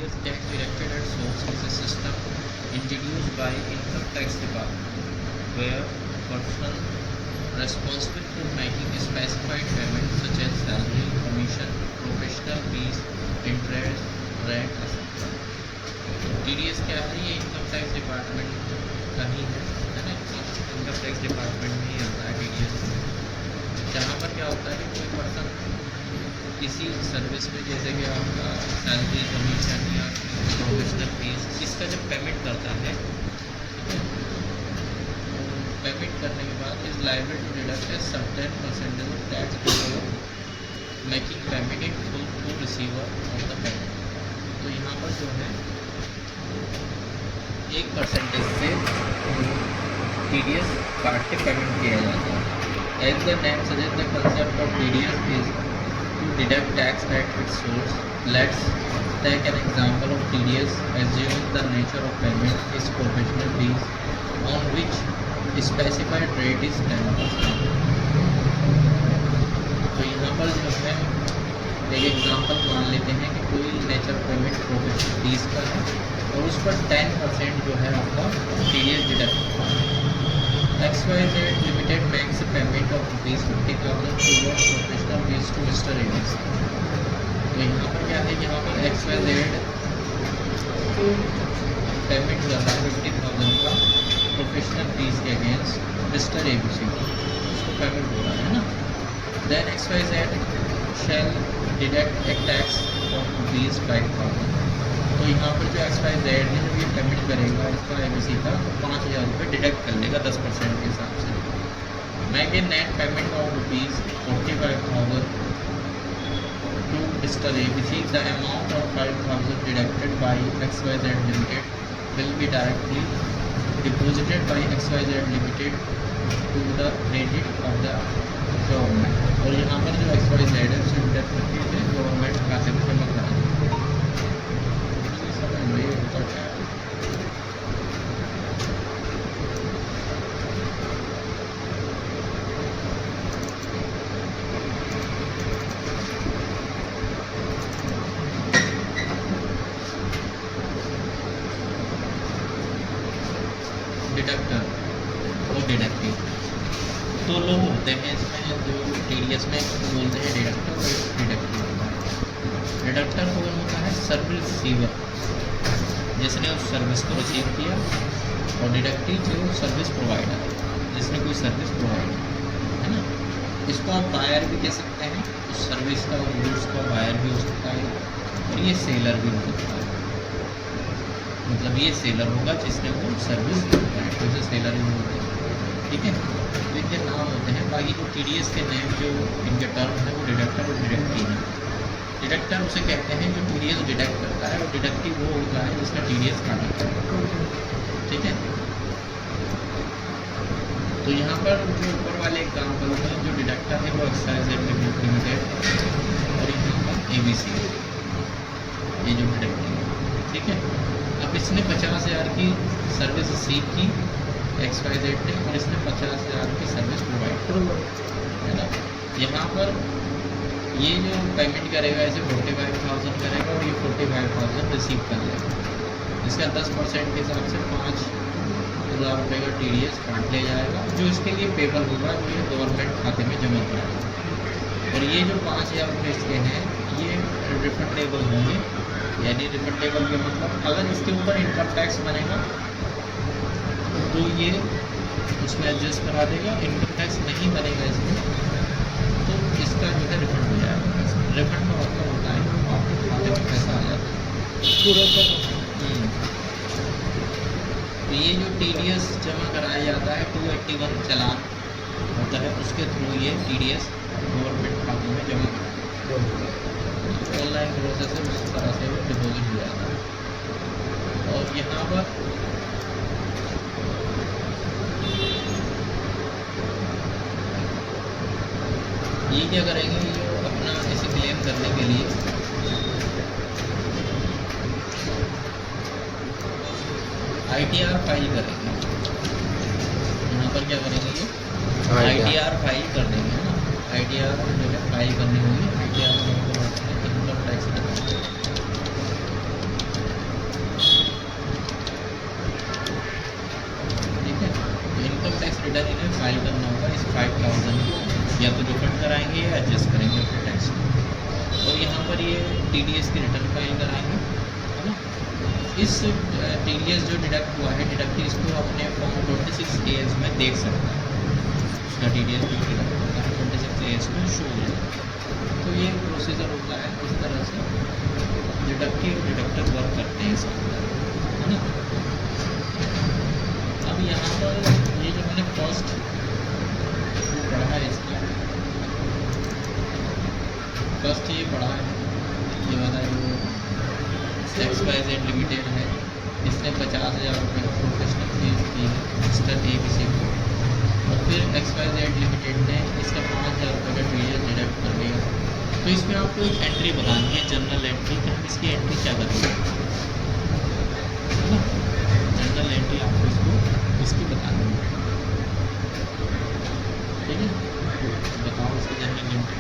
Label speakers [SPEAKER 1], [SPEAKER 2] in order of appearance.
[SPEAKER 1] TDS tax directed at source is a system introduced by Income Tax Department where person responsible for making specified payments such as salary, commission, professional fees, interest, rent, etc. TDS क्या है? ये income tax department का ही है ना। Income tax department में ही आता है TDS, जहाँ पर क्या होता है कि कोई पर्सन किसी सर्विस में जैसे कि आपका सैलरी, कमीशन या प्रोफेशनल फीस, इसका जब पेमेंट करता है, पेमेंट करने के बाद is liable to deduct a certain percentage of tax before making payment in full to receiver of the payment. तो यहाँ पर जो है 1% से TDS काट के पेमेंट किया जाता है। As the name suggest the concept of TDS इज to deduct tax at its source. Let's take an example of TDS. Assuming the nature of payment is professional fees on which specified rate is 10%. तो यहाँ पर जो है एक example मान लेते हैं कि कोई नेचर पेमेंट प्रोफेशनल फीस का है और उस पर 10% जो है आपका TDS डिडक्ट होगा। XYZ Limited makes a payment of ₹50,000 towards professional fees to Mr. ABC. तो यहाँ पर क्या है, यहाँ पर XYZ पेमेंट कर रहा है 50,000 का प्रोफेशनल फीस के अगेंस्ट Mr. ABC को, उसको पेमेंट हो रहा है ना। Then XYZ shall deduct a tax of ₹5,000. तो यहाँ पर जो XYZ है जब ये पेमेंट करेगा इसका ABC का, तो 5,000 रुपये डिडक्ट कर लेगा 10% के हिसाब से। Make a net payment of ₹45,000 to Mr. ABC. The amount of 5,000 deducted by XYZ limited will be directly deposited by XYZ limited to the credit of the government. और यहाँ पर जो XYZ है उसे डेफिनेटली गवर्नमेंट खाते में जमा कराएंगे। डिडक्टर और डिडक्टिव दो लोग होते हैं इसमें, जो TDS में बोलते हैं डिडक्टर और डिडक्टिव होता है। डिडक्टर कौन होता है? सर्विस रिसीवर, जिसने उस सर्विस को रिसीव किया, और डिडक्टिव जो सर्विस प्रोवाइडर, जिसने कोई सर्विस प्रोवाइड है ना। इसको आप बायर भी कह सकते हैं, उस सर्विस का और गुड्स का बायर भी हो सकता है, और ये सेलर भी हो सकता है। मतलब ये सेलर होगा जिसने वो सर्विस दी है, तो इसे सेलर भी होते हैं, ठीक है। तो इनके नाम होते हैं। बाकी जो TDS के नेम जो इनके टर्म है वो डिडक्टर और डिडक्टिव है। डिडक्टर उसे कहते हैं जो TDS डिडक्ट करता है, और डिडक्टिव वो होता है जिसका TDS काटा है, ठीक है। तो यहाँ पर जो ऊपर वाले एग्जाम्पल में जो डिडक्टर है वो XYZ लिमिटेड और यहाँ पर ABC, ये जो डिडक्टिव है, ठीक है। अब इसने 50,000 की सर्विस रिसीव की XYZ ने, और इसने 50,000 की सर्विस प्रोवाइड की, है ना। यहाँ पर ये जो पेमेंट करेगा ऐसे 45,000 करेगा और ये 45,000 रिसीव कर लेगा। इसका 10% के हिसाब से 5,000 रुपये का TDS काट लिया जाएगा, जो इसके लिए पेपर होगा जो ये गवर्नमेंट खाते में जमा कराएगा। और ये जो 5,000 रुपये इसके हैं ये रिफंडेबल होंगे, यानी रिफंडेबल के मतलब अगर इसके ऊपर इनकम टैक्स बनेगा तो ये उसमें एडजस्ट करा देगा, इनकम टैक्स नहीं बनेगा इसमें तो इसका जो है रिफंड हो जाएगा। रिफंड का मतलब होता है आपके खाते में पैसा आ जाता है पूरा। तो ये जो TDS जमा कराया जाता है 281 चालान होता है, उसके थ्रू ये TDS गवर्नमेंट खाते में जमा कराया, ऑनलाइन प्रोसेस है, उस तरह से वो डिपॉजिट हो जाता है। और यहाँ पर ये क्या करेंगे, ये जो अपना इसे क्लेम करने के लिए ITR फाइल करेंगे। यहाँ पर क्या करेंगे, ये ITR फाइल कर देंगे, है ना। ITR जो है फाइल करनी होगी। ITR इनकम टैक्स इस टीडीएस जो डिडक्ट हुआ है डिडक्टिव, इसको अपने फॉर्म 26 में देख सकता है। उसका टीडीएस जो डिडक्ट होता है 26 में शो हो जाता है। तो ये प्रोसीजर होता है, इस तरह से डिडक्टिव और डिडक्टर वर्क करते हैं इसके अंदर, है ना। अब यहाँ पर ये जो मैंने फर्स्ट पढ़ा है, इसका फर्स्ट ये पढ़ा है, ये वाला जो XYZ लिमिटेड है, इसने 50,000 रुपये प्रोफेशनल फीस दी है मिस्टर ABC को, और फिर XYZ लिमिटेड ने इसका 5,000 रुपये का टीडीएस डिडक्ट कर दिया। तो इसमें आपको एक एंट्री बतानी है, जनरल एंट्री, कि हम इसकी एंट्री क्या करेंगे, है ना। जनरल एंट्री आपको इसकी बतानी है, ठीक है। बताओ इसकी जनरल एंट्री।